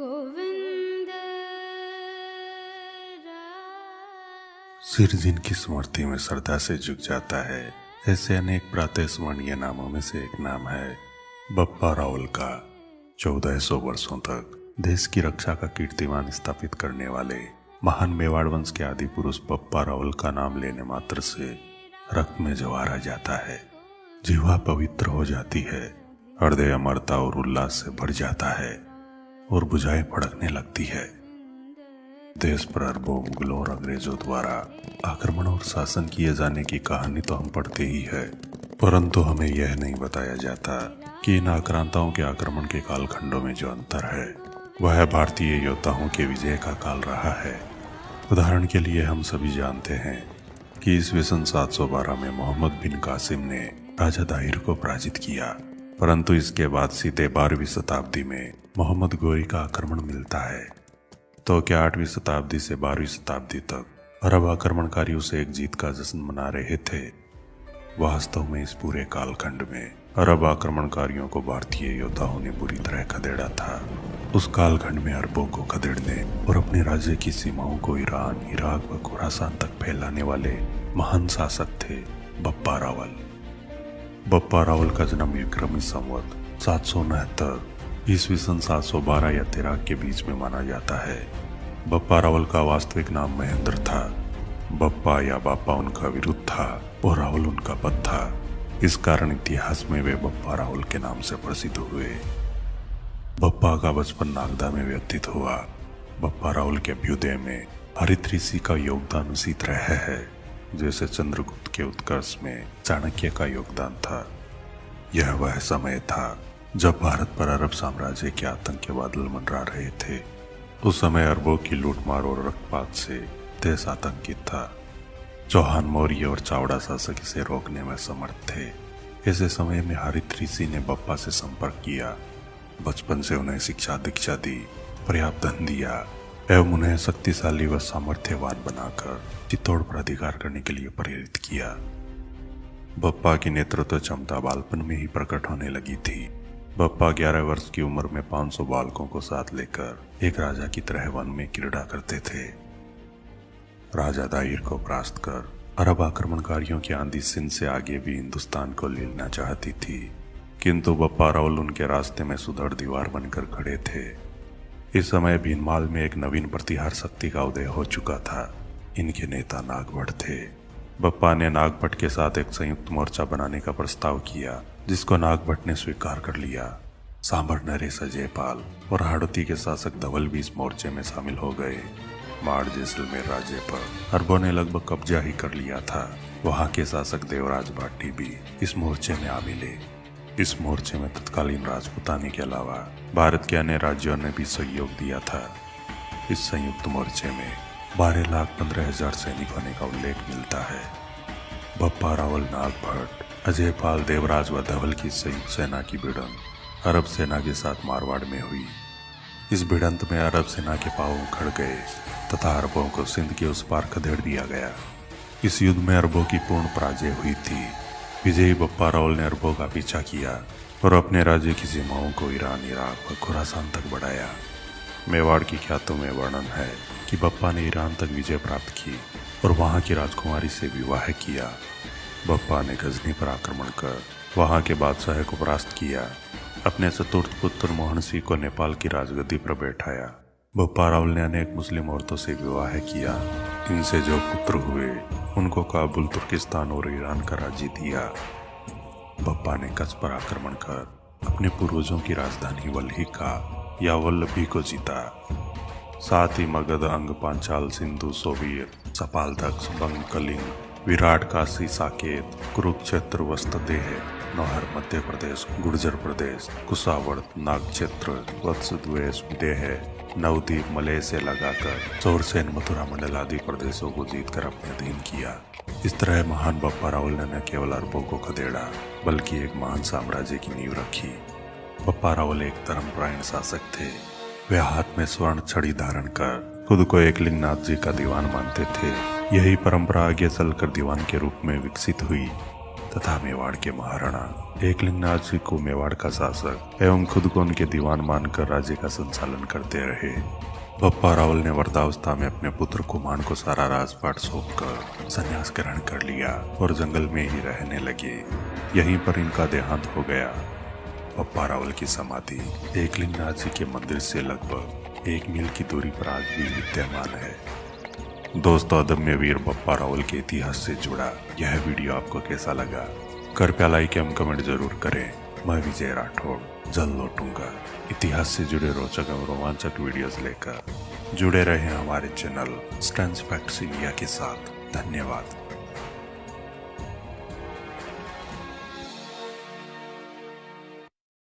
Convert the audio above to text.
गोविंद सिर जिनकी स्मृति में श्रद्धा से झुक जाता है, ऐसे अनेक प्रातः स्मरणीय नामों में से एक नाम है बप्पा रावल का। 1400 वर्षों तक देश की रक्षा का कीर्तिमान स्थापित करने वाले महान मेवाड़ वंश के आदि पुरुष बप्पा रावल का नाम लेने मात्र से रक्त में जवार आ जाता है, जीवा पवित्र हो जाती है, हृदय अमरता और उल्लास से भर जाता है और बुझाएं भड़कने लगती है। देश पर अरबों मुगलों और अंग्रेजों द्वारा आक्रमण और शासन किए जाने की कहानी तो हम पढ़ते ही है, परंतु हमें यह नहीं बताया जाता कि इन आक्रांताओं के आक्रमण के कालखंडों में जो अंतर है वह भारतीय योद्धाओं के विजय का काल रहा है। उदाहरण के लिए हम सभी जानते हैं कि ईस्वी सन 712 में मोहम्मद बिन कासिम ने राजा दाहिर को पराजित किया, परंतु इसके बाद सीधे 12वीं शताब्दी में मोहम्मद गोरी का आक्रमण मिलता है। तो क्या 8वीं शताब्दी से 12वीं शताब्दी तक अरब आक्रमणकारियों से एक जीत का जश्न मना रहे थे? वास्तव में इस पूरे कालखंड में अरब आक्रमणकारियों को भारतीय योद्धाओं ने बुरी तरह खदेड़ा था। उस कालखंड में अरबों को खदेड़ने और अपने राज्य की सीमाओं को ईरान, इराक व खुरासान तक फैलाने वाले महान शासक थे बप्पा रावल। बप्पा रावल का जन्म विक्रमी संवत 769 ईस्वी सन 712 या 13 के बीच में माना जाता है। बप्पा रावल का वास्तविक नाम महेंद्र था। बप्पा या बापा उनका विरुद्ध था और रावल उनका पद था। इस कारण इतिहास में वे बप्पा रावल के नाम से प्रसिद्ध हुए। बप्पा का बचपन नागदा में व्यतीत हुआ। बप्पा रावल के अभ्युदय में हरित ऋषि का योगदान उसी तरह है जैसे चंद्रगुप्त के उत्कर्ष में चाणक्य का योगदान था। यह वह समय था जब भारत पर अरब साम्राज्य के आतंक के बादल मंडरा रहे थे। उस समय अरबों की लूटमार और रक्तपात से देश आतंकित था। चौहान, मौर्य और चावड़ा शासक इसे रोकने में समर्थ थे। ऐसे समय में हरित ऋषि ने बप्पा से संपर्क किया। बचपन से उन्हें शिक्षा दीक्षा दी, पर्याप्त धन दिया एवं उन्हें शक्तिशाली व सामर्थ्यवान बनाकर चित्तौड़ पर अधिकार करने के लिए प्रेरित किया। बप्पा की नेतृत्व क्षमता बालपन में ही प्रकट होने लगी थी। बप्पा 11 वर्ष की उम्र में 500 बालकों को साथ लेकर एक राजा की तरह वन में क्रीड़ा करते थे। राजा दाहिर को परास्त कर अरब आक्रमणकारियों की आंधी सिंध से आगे भी हिंदुस्तान को ले लेना चाहती थी, किंतु बप्पा रावल उनके रास्ते में सुदृढ़ दीवार बनकर खड़े थे। इस समय भीनमाल में एक नवीन प्रतिहार शक्ति का उदय हो चुका था। इनके नेता नागभट्ट थे। बप्पा ने नागभट्ट के साथ एक संयुक्त मोर्चा बनाने का प्रस्ताव किया, जिसको नागभट्ट ने स्वीकार कर लिया। सांबर नरेश अजयपाल और हाड़ौती के शासक धवल भी इस मोर्चे में शामिल हो गए। माड़ जैसलमेर राज्य पर अरबों ने लगभग कब्जा ही कर लिया था। वहां के शासक देवराज भाटी भी इस मोर्चे में आ मिले। इस मोर्चे में तत्कालीन राजपूतानी के अलावा भारत के अन्य राज्यों ने भी सहयोग दिया था। इस संयुक्त मोर्चे में 12,15,000 सैनिक होने का उल्लेख मिलता है। बप्पा रावल, नागभट्ट, अजयपाल, देवराज व धवल की संयुक्त सेना की भिड़ंत अरब सेना के साथ मारवाड़ में हुई। इस भिड़ंत में अरब सेना के पांव उखड़ गए तथा अरबों को सिंध के उस पार खदेड़ दिया गया। इस युद्ध में अरबों की पूर्ण पराजय हुई थी। विजयी बप्पा रावल ने अरबों का पीछा किया और अपने राज्य की सीमाओं को ईरान, इराक व खुरासान तक बढ़ाया। मेवाड़ की ख्यातों में वर्णन है कि बप्पा ने ईरान तक विजय प्राप्त की और वहां की राजकुमारी से विवाह किया। बप्पा ने गजनी पर आक्रमण कर वहां के बादशाह को परास्त किया। अपने चतुर्थ पुत्र मोहन सिंह को नेपाल की राजगद्दी पर बैठाया। बप्पा रावल ने अनेक मुस्लिम औरतों से विवाह किया। इनसे जो पुत्र हुए उनको काबुल, तुर्किस्तान और ईरान का राज्य दिया। बप्पा ने कच्छ पर आक्रमण कर अपने पूर्वजों की राजधानी वल्हिका या वल्लभी को जीता। साथ ही मगध, अंग, पांचाल, सिंधु, सोवियत, सपालदक्ष, बंग, कलिंग, विराट, काशी, साकेत, कुरुक्षेत्र, वस्तदेह, नौहर, मध्य प्रदेश, गुर्जर प्रदेश, कुशावड़, नागक्षेत्र, वत्सद्वेश, देह, नवद्वीप, मलय से लगाकर चौरसेन, मथुरा मंडल आदि प्रदेशों को जीतकर अपने अधीन किया। इस तरह महान बप्पा रावल ने न केवल अरबों को खदेड़ा बल्कि एक महान साम्राज्य की नींव रखी। बप्पा रावल एक धर्मपरायण शासक थे। वे हाथ में स्वर्ण छड़ी धारण कर खुद को एकलिंगनाथ जी का दीवान मानते थे। यही परंपरा आगे चलकर दीवान के रूप में विकसित हुई। तथा मेवाड़ के महाराणा एकलिंगनाथ जी को मेवाड़ का शासक एवं खुद को उनके दीवान मानकर राज्य का संचालन करते रहे। बप्पा रावल ने वृद्धावस्था में अपने पुत्र कुमार को सारा राजपाट सौंपकर संन्यास ग्रहण कर लिया और जंगल में ही रहने लगे। यहीं पर इनका देहांत हो गया। बप्पा रावल की समाधि एकलिंगनाथ जी के मंदिर से लगभग 1 मील की दूरी पर आज भी विद्यमान है। दोस्तों, अदम्य वीर बप्पा रावल के इतिहास से जुड़ा यह वीडियो आपको कैसा लगा? कृपया लाइक एवं कमेंट जरूर करें। मैं विजय राठौड़ जल्द लौटूंगा इतिहास से जुड़े रोचक एवं रोमांचक वीडियोस लेकर। जुड़े रहे हमारे चैनल स्ट्रेंज फैक्ट्स इंडिया के साथ। धन्यवाद।